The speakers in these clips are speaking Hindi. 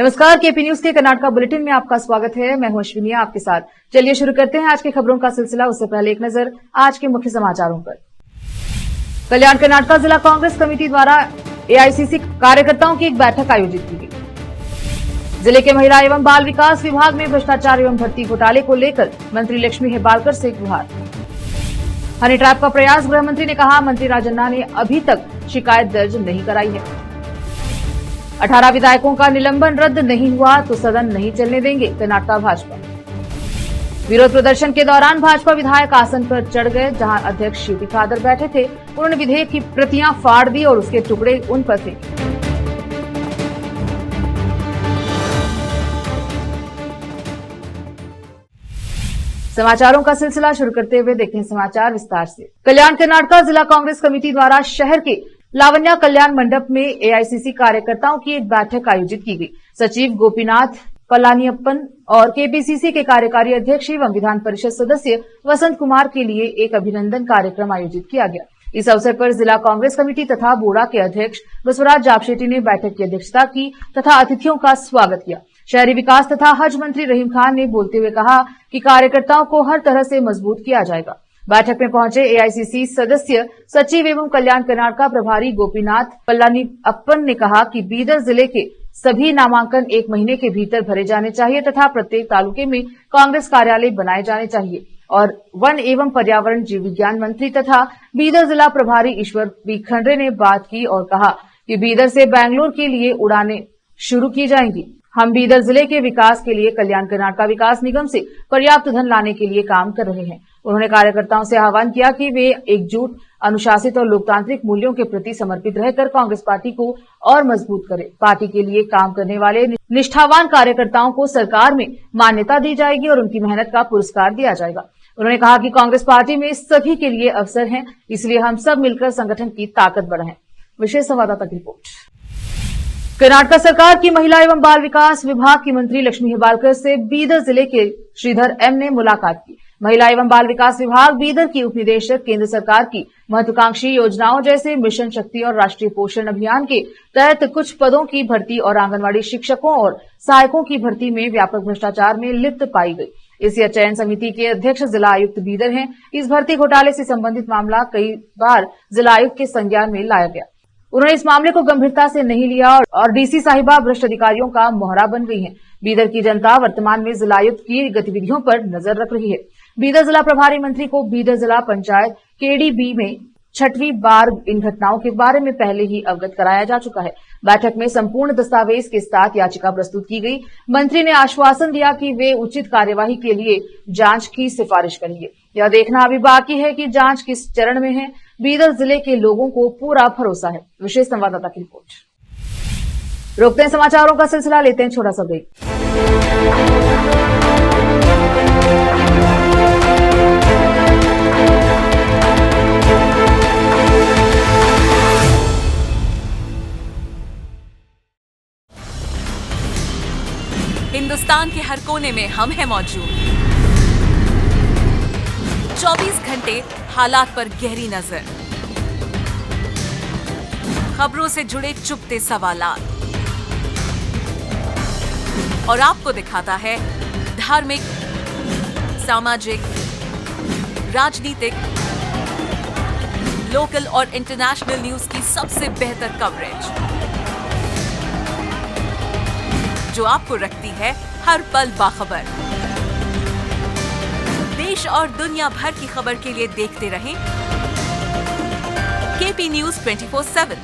नमस्कार, केपी न्यूज के कर्नाटका बुलेटिन में आपका स्वागत है। मैं हूं अश्विनी आपके साथ। चलिए शुरू करते हैं आज की खबरों का सिलसिला। उससे पहले एक नजर आज के मुख्य समाचारों पर। कल्याण कर्नाटका जिला कांग्रेस कमेटी द्वारा एआईसीसी कार्यकर्ताओं की एक बैठक आयोजित की गई। जिले के महिला एवं बाल विकास विभाग में भ्रष्टाचार एवं भर्ती घोटाले को लेकर मंत्री लक्ष्मी हेब्बालकर से गुहार। हनी ट्रैप का प्रयास, गृह मंत्री ने कहा। मंत्री राजन्ना ने अभी तक शिकायत दर्ज नहीं कराई है। 18 विधायकों का निलंबन रद्द नहीं हुआ तो सदन नहीं चलने देंगे, कर्नाटका भाजपा। विरोध प्रदर्शन के दौरान भाजपा विधायक आसन पर चढ़ गए। जहां अध्यक्ष शिवटी खादर बैठे थे, उन्होंने विधेयक की प्रतियां फाड़ दी और उसके टुकड़े उन पर फेंके। समाचारों का सिलसिला शुरू करते हुए देखते हैं समाचार विस्तार से। कल्याण कर्नाटका जिला कांग्रेस कमेटी द्वारा शहर के लावण्या कल्याण मंडप में एआईसीसी कार्यकर्ताओं की एक बैठक आयोजित की गई। सचिव गोपीनाथ पलानियप्पन और केपीसीसी के कार्यकारी अध्यक्ष एवं विधान परिषद सदस्य वसंत कुमार के लिए एक अभिनंदन कार्यक्रम आयोजित किया गया। इस अवसर पर जिला कांग्रेस कमेटी तथा बोरा के अध्यक्ष बसवराज जापशेट्टी ने बैठक की अध्यक्षता की तथा अतिथियों का स्वागत किया। शहरी विकास तथा हज मंत्री रहीम खान ने बोलते हुए कहा कि कार्यकर्ताओं को हर तरह से मजबूत किया जाएगा। बैठक में पहुंचे एआईसीसी सदस्य सचिव एवं कल्याण कर्नाटका प्रभारी गोपीनाथ पलानियप्पन ने कहा कि बीदर जिले के सभी नामांकन 1 महीने के भीतर भरे जाने चाहिए तथा प्रत्येक तालुके में कांग्रेस कार्यालय बनाए जाने चाहिए। और वन एवं पर्यावरण जीव विज्ञान मंत्री तथा बीदर जिला प्रभारी ईश्वर बी खंडरे ने बात की और कहा कि बीदर से बैंगलोर के लिए उड़ानें शुरू की जाएंगी। हम बीदर जिले के विकास के लिए कल्याण कर्नाटका विकास निगम से पर्याप्त धन लाने के लिए काम कर रहे हैं। उन्होंने कार्यकर्ताओं से आह्वान किया कि वे एकजुट, अनुशासित और लोकतांत्रिक मूल्यों के प्रति समर्पित रहकर कांग्रेस पार्टी को और मजबूत करें। पार्टी के लिए काम करने वाले निष्ठावान कार्यकर्ताओं को सरकार में मान्यता दी जाएगी और उनकी मेहनत का पुरस्कार दिया जाएगा। उन्होंने कहा कि कांग्रेस पार्टी में सभी के लिए अवसर हैं, इसलिए हम सब मिलकर संगठन की ताकत बढ़ाएं। विशेष संवाददाता की रिपोर्ट। कर्नाटक सरकार की महिला एवं बाल विकास विभाग की मंत्री लक्ष्मी हेब्बालकर से बीदर जिले के श्रीधर एम ने मुलाकात की। महिला एवं बाल विकास विभाग बीदर की उपनिदेशक केंद्र सरकार की महत्वाकांक्षी योजनाओं जैसे मिशन शक्ति और राष्ट्रीय पोषण अभियान के तहत कुछ पदों की भर्ती और आंगनवाड़ी शिक्षकों और सहायकों की भर्ती में व्यापक भ्रष्टाचार में लिप्त पाई गई। इस चयन समिति के अध्यक्ष जिला आयुक्त बीदर हैं। इस भर्ती घोटाले से संबंधित मामला कई बार जिला आयुक्त के संज्ञान में लाया गया। उन्होंने इस मामले को गंभीरता से नहीं लिया और डीसी साहिबा भ्रष्ट अधिकारियों का मोहरा बन गई है। बीदर की जनता वर्तमान में जिला आयुक्त की गतिविधियों पर नजर रख रही है। बीदर जिला प्रभारी मंत्री को बीदर जिला पंचायत केडीबी में 6वीं बार इन घटनाओं के बारे में पहले ही अवगत कराया जा चुका है। बैठक में संपूर्ण दस्तावेज के साथ याचिका प्रस्तुत की गई। मंत्री ने आश्वासन दिया कि वे उचित कार्यवाही के लिए जांच की सिफारिश करेंगे। यह देखना अभी बाकी है कि जांच किस चरण में है। बीदर जिले के लोगों को पूरा भरोसा है। विशेष संवाददाता की रिपोर्ट। रोकते हैं समाचारों का सिलसिला, लेते हैं छोटा सा ब्रेक। हिंदुस्तान के हर कोने में हम हैं मौजूद। 24 घंटे हालात पर गहरी नजर, खबरों से जुड़े चुपते सवालात और आपको दिखाता है धार्मिक, सामाजिक, राजनीतिक, लोकल और इंटरनेशनल न्यूज की सबसे बेहतर कवरेज जो आपको रखती है हर पल बाखबर। देश और दुनिया भर की खबर के लिए देखते रहें KP news 24/7।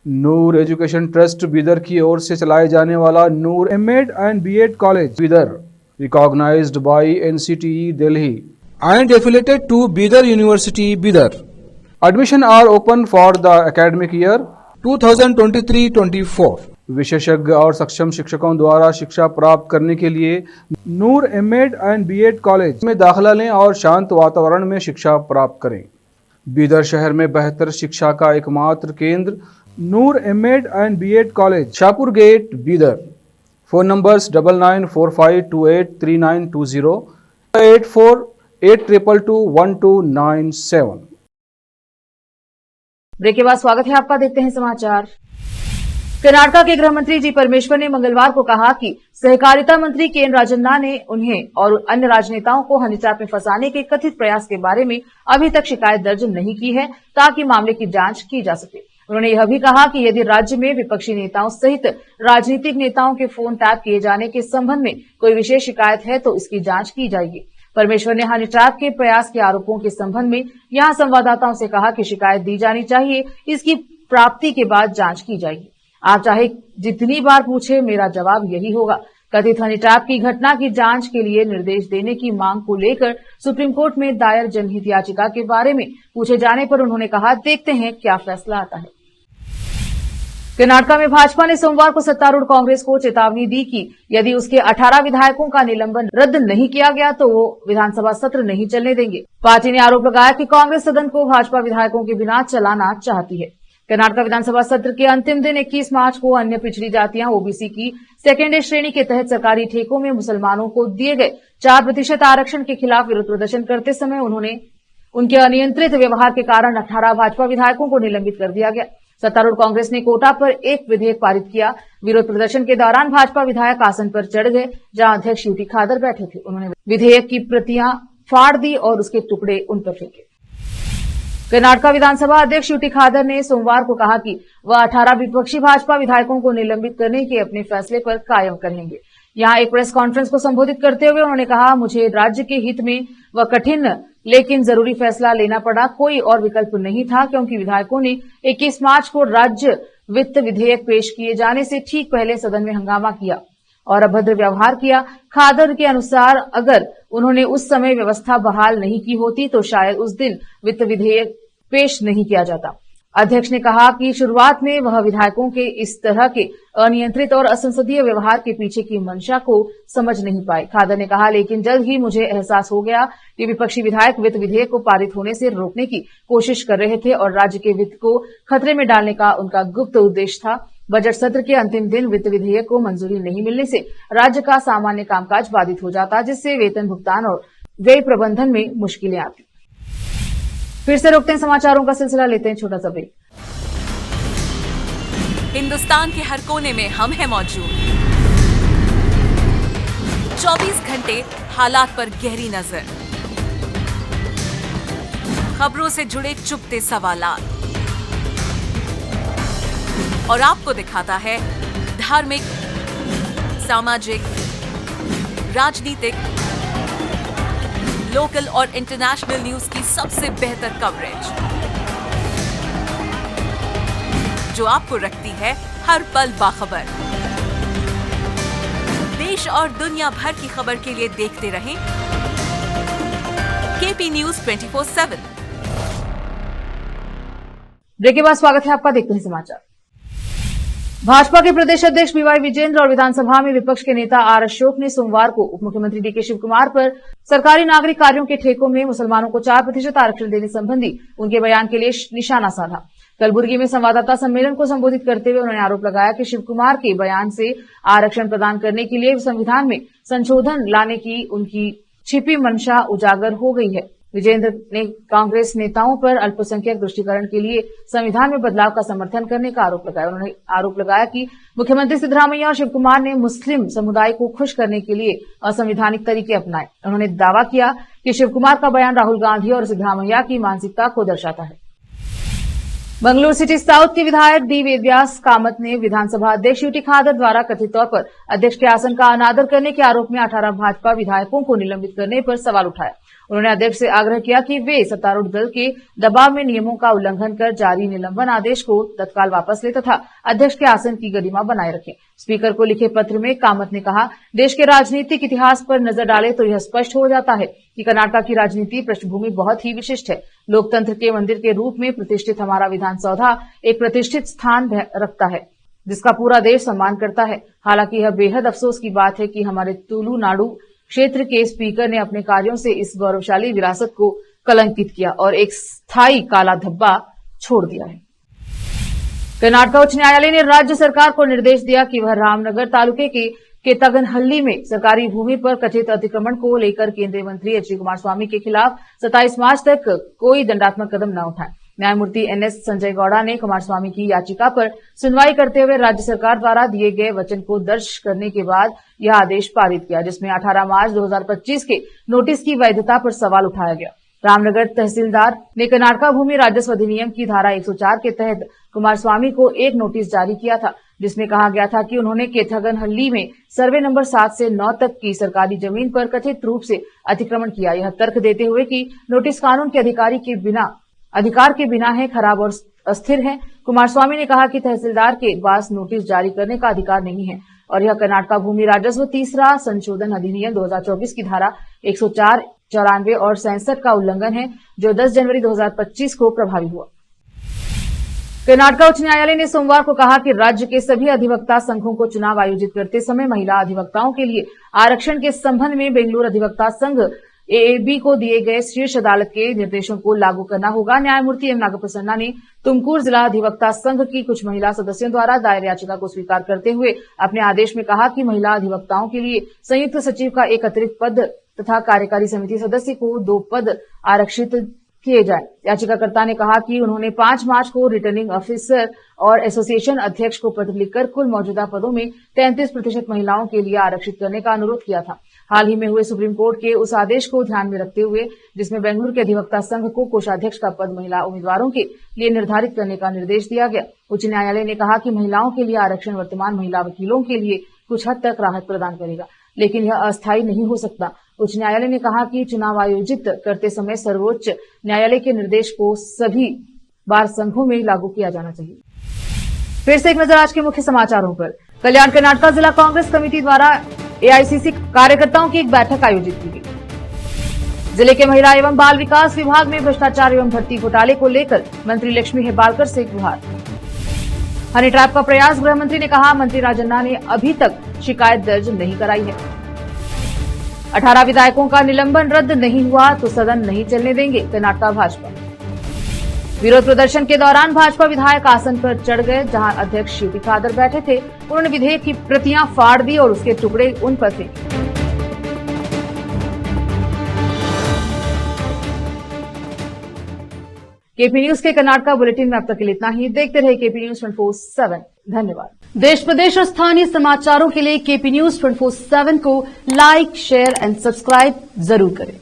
Noor education trust Bidar की ओर से चलाए जाने वाला Noor MEd and BEd college Bidar, recognised by NCTE Delhi and affiliated to Bidar University, Bidar. Admission are open for the academic year 2023-24. विशेषज्ञ और सक्षम शिक्षकों द्वारा शिक्षा प्राप्त करने के लिए नूर एमएड एंड बीएड कॉलेज में दाखिला लें और शांत वातावरण में शिक्षा प्राप्त करें। बीदर शहर में बेहतर शिक्षा का एकमात्र केंद्र Noor MEd and BEd college, Shahpur gate, Bidar. Phone numbers 9945283920, 8482221297। Break के बाद स्वागत है आपका। देखते हैं समाचार। कर्नाटक के गृह मंत्री जी परमेश्वर ने मंगलवार को कहा कि सहकारिता मंत्री केएन राजन्ना ने उन्हें और अन्य राजनेताओं को हनी ट्रैप में फंसाने के कथित प्रयास के बारे में अभी तक शिकायत दर्ज नहीं की है ताकि मामले की जांच की जा सके। उन्होंने यह भी कहा कि यदि राज्य में विपक्षी नेताओं सहित राजनीतिक नेताओं के फोन टैप किए जाने के संबंध में कोई विशेष शिकायत है तो इसकी जांच की जाएगी। परमेश्वर ने हनी ट्रैप के प्रयास के आरोपों के संबंध में यहां संवाददाताओं से कहा कि शिकायत दी जानी चाहिए, इसकी प्राप्ति के बाद जांच की जाएगी। आप चाहे जितनी बार पूछे, मेरा जवाब यही होगा। कथित हनी ट्रैप की घटना की जांच के लिए निर्देश देने की मांग को लेकर सुप्रीम कोर्ट में दायर जनहित याचिका के बारे में पूछे जाने पर उन्होंने कहा, देखते हैं क्या फैसला आता है। कर्नाटक में भाजपा ने सोमवार को सत्तारूढ़ कांग्रेस को चेतावनी दी कि यदि उसके 18 विधायकों का निलंबन रद्द नहीं किया गया तो वो विधानसभा सत्र नहीं चलने देंगे। पार्टी ने आरोप लगाया कि कांग्रेस सदन को भाजपा विधायकों के बिना चलाना चाहती है। कर्नाटक विधानसभा सत्र के अंतिम दिन 21 मार्च को अन्य पिछड़ी जातियां ओबीसी की सेकेंड श्रेणी के तहत सरकारी ठेकों में मुसलमानों को दिए गए 4% आरक्षण के खिलाफ विरोध प्रदर्शन करते समय उनके अनियंत्रित व्यवहार के कारण 18 भाजपा विधायकों को निलंबित कर दिया गया। सत्तारूढ़ कांग्रेस ने कोटा पर एक विधेयक पारित किया। विरोध प्रदर्शन के दौरान भाजपा विधायक आसन पर चढ़ गए जहां अध्यक्ष यूटी खादर बैठे थे। उन्होंने विधेयक की प्रतियां फाड़ दी और उसके टुकड़े उन पर फेंके। कर्नाटक विधानसभा अध्यक्ष यूटी खादर ने सोमवार को कहा कि वह 18 विपक्षी भाजपा विधायकों को निलंबित करने के अपने फैसले पर कायम रहेंगे। यहां एक प्रेस कॉन्फ्रेंस को संबोधित करते हुए उन्होंने कहा, मुझे राज्य के हित में वह कठिन लेकिन जरूरी फैसला लेना पड़ा। कोई और विकल्प नहीं था क्योंकि विधायकों ने 21 मार्च को राज्य वित्त विधेयक पेश किए जाने से ठीक पहले सदन में हंगामा किया और अभद्र व्यवहार किया। खादर के अनुसार अगर उन्होंने उस समय व्यवस्था बहाल नहीं की होती तो शायद उस दिन वित्त विधेयक पेश नहीं किया जाता। अध्यक्ष ने कहा कि शुरुआत में वह विधायकों के इस तरह के अनियंत्रित और असंसदीय व्यवहार के पीछे की मंशा को समझ नहीं पाए। खादर ने कहा, लेकिन जल्द ही मुझे एहसास हो गया कि विपक्षी विधायक वित्त विधेयक को पारित होने से रोकने की कोशिश कर रहे थे और राज्य के वित्त को खतरे में डालने का उनका गुप्त उद्देश्य था। बजट सत्र के अंतिम दिन वित्त विधेयक को मंजूरी नहीं मिलने से राज्य का सामान्य कामकाज बाधित हो जाता, जिससे वेतन भुगतान और व्यय प्रबंधन में मुश्किलें आती। फिर से रोकते हैं समाचारों का सिलसिला, लेते हैं छोटा सा ब्रेक। हिंदुस्तान के हर कोने में हम हैं मौजूद। 24 घंटे हालात पर गहरी नजर, खबरों से जुड़े चुपते सवालात और आपको दिखाता है धार्मिक, सामाजिक, राजनीतिक, लोकल और इंटरनेशनल न्यूज की सबसे बेहतर कवरेज जो आपको रखती है हर पल बाखबर। देश और दुनिया भर की खबर के लिए देखते रहें केपी न्यूज 24/7। ब्रेक के बाद स्वागत है आपका, देखते हैं समाचार। भाजपा के प्रदेश अध्यक्ष बीवाई विजेंद्र और विधानसभा में विपक्ष के नेता आर अशोक ने सोमवार को उप मुख्यमंत्री डीके शिवकुमार पर सरकारी नागरिक कार्यों के ठेकों में मुसलमानों को 4% आरक्षण देने संबंधी उनके बयान के लिए निशाना साधा। कलबुर्गी में संवाददाता सम्मेलन को संबोधित करते हुए उन्होंने आरोप लगाया कि शिवकुमार के बयान से आरक्षण प्रदान करने के लिए संविधान में संशोधन लाने की उनकी छिपी मंशा उजागर हो गई है। विजेंद्र ने कांग्रेस नेताओं पर अल्पसंख्यक तुष्टीकरण के लिए संविधान में बदलाव का समर्थन करने का आरोप लगाया। उन्होंने आरोप लगाया कि मुख्यमंत्री सिद्धरामैया और शिवकुमार ने मुस्लिम समुदाय को खुश करने के लिए असंवैधानिक तरीके अपनाए। उन्होंने दावा किया कि शिवकुमार का बयान राहुल गांधी और सिद्धरामैया की मानसिकता को दर्शाता है। बंगलुरु सिटी साउथ के विधायक डी वेदव्यास कामत ने विधानसभा अध्यक्ष यूटी खादर द्वारा कथित तौर पर अध्यक्ष के आसन का अनादर करने के आरोप में 18 भाजपा विधायकों को निलंबित करने पर सवाल उठाया। उन्होंने अध्यक्ष से आग्रह किया कि वे सत्तारूढ़ दल के दबाव में नियमों का उल्लंघन कर जारी निलंबन आदेश को तत्काल वापस ले तथा अध्यक्ष के आसन की गरिमा बनाए रखें। स्पीकर को लिखे पत्र में कामत ने कहा, देश के राजनीतिक इतिहास पर नजर डाले तो यह स्पष्ट हो जाता है कि कर्नाटक की राजनीति पृष्ठभूमि बहुत ही विशिष्ट है। लोकतंत्र के मंदिर के रूप में प्रतिष्ठित हमारा विधानसौधा एक प्रतिष्ठित स्थान रखता है जिसका पूरा देश सम्मान करता है। हालांकि यह बेहद अफसोस की बात है कि हमारे तुलुनाडु क्षेत्र के स्पीकर ने अपने कार्यों से इस गौरवशाली विरासत को कलंकित किया और एक स्थायी काला धब्बा छोड़ दिया है। कर्नाटक उच्च न्यायालय ने राज्य सरकार को निर्देश दिया कि वह रामनगर तालुके के तगनहल्ली में सरकारी भूमि पर कथित अतिक्रमण को लेकर केंद्रीय मंत्री एच डी कुमारस्वामी के खिलाफ 27 मार्च तक कोई दंडात्मक कदम न उठाए। न्यायमूर्ति NS संजय गौड़ा ने कुमारस्वामी की याचिका पर सुनवाई करते हुए राज्य सरकार द्वारा दिए गए वचन को दर्ज करने के बाद यह आदेश पारित किया, जिसमें 18 मार्च 2025 के नोटिस की वैधता पर सवाल उठाया गया। रामनगर तहसीलदार ने कर्नाटका भूमि राजस्व अधिनियम की धारा 104 के तहत कुमारस्वामी को एक नोटिस जारी किया था, जिसमें कहा गया था कि उन्होंने केथागनहल्ली में सर्वे नंबर 7 से 9 तक की सरकारी जमीन पर कथित रूप से अतिक्रमण किया। यह तर्क देते हुए कि नोटिस कानून के अधिकार के बिना है, खराब और अस्थिर है। कुमारस्वामी ने कहा कि तहसीलदार के पास नोटिस जारी करने का अधिकार नहीं है और यह कर्नाटका भूमि राजस्व तीसरा संशोधन अधिनियम 2024 की धारा 104, 94 और 67 का उल्लंघन है, जो 10 जनवरी 2025 को प्रभावी हुआ। कर्नाटका उच्च न्यायालय ने सोमवार को कहा कि राज्य के सभी अधिवक्ता संघों को चुनाव आयोजित करते समय महिला अधिवक्ताओं के लिए आरक्षण के संबंध में बेंगलुरु अधिवक्ता संघ AAB को दिए गए शीर्ष अदालत के निर्देशों को लागू करना होगा। न्यायमूर्ति M नागप्रसन्ना ने तुमकुर जिला अधिवक्ता संघ की कुछ महिला सदस्यों द्वारा दायर याचिका को स्वीकार करते हुए अपने आदेश में कहा कि महिला अधिवक्ताओं के लिए संयुक्त सचिव का एक अतिरिक्त पद तथा कार्यकारी समिति सदस्य को 2 पद आरक्षित किए जाए। याचिकाकर्ता ने कहा कि उन्होंने 5 मार्च को रिटर्निंग ऑफिसर और एसोसिएशन अध्यक्ष को पत्र लिखकर कुल मौजूदा पदों में 33% महिलाओं के लिए आरक्षित करने का अनुरोध किया था। हाल ही में हुए सुप्रीम कोर्ट के उस आदेश को ध्यान में रखते हुए, जिसमें बेंगलुरु के अधिवक्ता संघ को कोषाध्यक्ष का पद महिला उम्मीदवारों के लिए निर्धारित करने का निर्देश दिया गया। उच्च न्यायालय ने कहा कि महिलाओं के लिए आरक्षण वर्तमान महिला वकीलों के लिए कुछ हद तक राहत प्रदान करेगा, लेकिन यह अस्थायी नहीं हो सकता। उच्च न्यायालय ने कहा कि चुनाव आयोजित करते समय सर्वोच्च न्यायालय के निर्देश को सभी बार संघों में लागू किया जाना चाहिए। फिर से एक नजर आज के मुख्य समाचारों पर। कल्याण कर्नाटका जिला कांग्रेस कमेटी द्वारा AICC कार्यकर्ताओं की एक बैठक आयोजित की गई। जिले के महिला एवं बाल विकास विभाग में भ्रष्टाचार एवं भर्ती घोटाले को लेकर मंत्री लक्ष्मी हेब्बालकर से गुहार। हनी ट्रैप का प्रयास, गृह मंत्री ने कहा। मंत्री राजन्ना ने अभी तक शिकायत दर्ज नहीं कराई है। 18 विधायकों का निलंबन रद्द नहीं हुआ तो सदन नहीं चलने देंगे, कर्नाटका भाजपा। विरोध प्रदर्शन के दौरान भाजपा विधायक आसन पर चढ़ गए, जहां अध्यक्ष शिवटी खादर बैठे थे। उन्होंने विधेयक की प्रतियां फाड़ दी और उसके टुकड़े उन पर फेंके। केपी न्यूज के कर्नाटका बुलेटिन में अब तक के लिए इतना ही। देखते रहे केपी न्यूज 24/7। धन्यवाद। देश प्रदेश और स्थानीय समाचारों के लिए केपी न्यूज 24/7 को लाइक, शेयर एंड सब्सक्राइब जरूर करें।